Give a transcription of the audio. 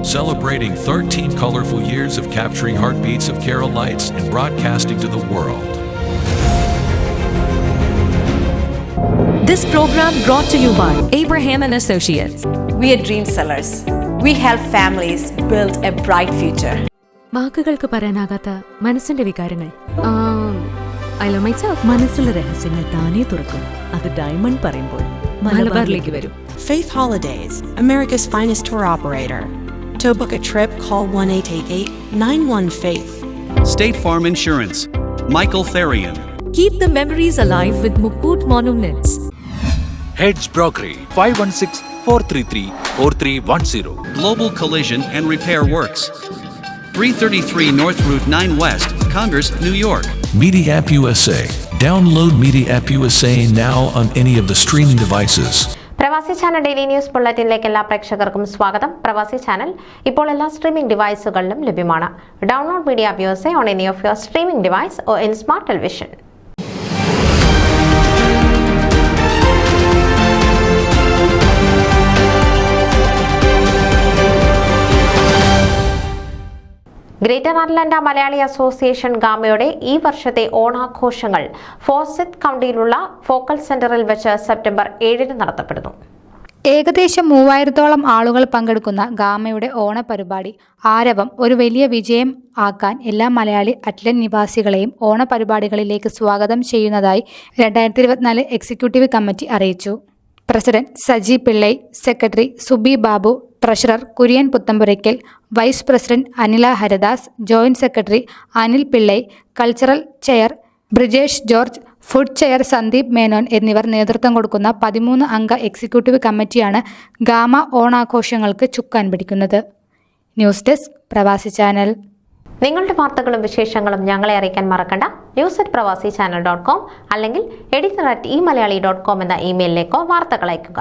celebrating 13 colorful years of capturing heartbeats of Kerala lights and broadcasting to the world. This program brought to you by Abraham and Associates. We are dream sellers. We help families build a bright future. വാക്കുകൾക്ക് പറയാനാകാത്ത മനസ്സിന്റെ വികാരങ്ങൾ. I love myself. മനസ്സിലെ രഹസ്യങ്ങൾ താനേ തുറക്കും. അത് diamond പറയുമ്പോൾ മലബാറിലേക്ക് വരും. Faith Holidays, America's finest tour operator. To book a trip, call 1-888-91-FAITH. State Farm Insurance, Michael Therian. Keep the memories alive with Mukut Monuments. Heads Brokery 516-433-4310. Global Collision and Repair Works, 333 North Route 9 West, Congress, New York. Media App USA. Download Media App USA now on any of the streaming devices. പ്രവാസി channel daily news ബുള്ളറ്റിനിലേക്ക് എല്ലാ പ്രേക്ഷകർക്കും സ്വാഗതം. പ്രവാസി channel ഇപ്പോൾ എല്ലാ streaming ഡിവൈസുകളിലും ലഭ്യമാണ്. Download media app USA on any of your streaming device or in smart television. Greater Atlanta Malayali Association ഗാമയുടെ ഈ വർഷത്തെ ഓണാഘോഷങ്ങൾ ഫോർസിത്ത് കൗണ്ടിയിലുള്ള ഫോക്കൽ സെന്ററിൽ വെച്ച് സെപ്റ്റംബർ 7 നടത്തപ്പെടുന്നു. ഏകദേശം 3000-ഓളം ആളുകൾ പങ്കെടുക്കുന്ന ഗാമയുടെ ഓണപരിപാടി ആരവം ഒരു വലിയ വിജയം ആക്കാൻ എല്ലാ മലയാളി അറ്റ്ലന്റ് നിവാസികളെയും ഓണപരിപാടികളിലേക്ക് സ്വാഗതം ചെയ്യുന്നതായി 2024 എക്സിക്യൂട്ടീവ് കമ്മിറ്റി അറിയിച്ചു. President Saji Pillai, secretary Subi Babu, treasurer Kurian Puthampurackal, vice president Anila Haridas, joint secretary Anil Pillai, cultural chair Brijesh George, food chair Sandeep Menon എന്നിവർ നേതൃത്വം കൊടുക്കുന്ന 13 അംഗ എക്സിക്യൂട്ടീവ് കമ്മിറ്റിയാണ് ഗാമ ഓണാഘോഷങ്ങൾക്ക് ചുക്കാൻ പിടിക്കുന്നത്. ന്യൂസ് ഡെസ്ക് പ്രവാസി ചാനൽ. നിങ്ങളുടെ വാർത്തകളും വിശേഷങ്ങളും ഞങ്ങളെ അറിയിക്കാൻ മറക്കണ്ട. news@pravasichannel.com അല്ലെങ്കിൽ editor@eMalayali.com എന്ന ഇമെയിലിലേക്കോ വാർത്തകൾ അയയ്ക്കുക.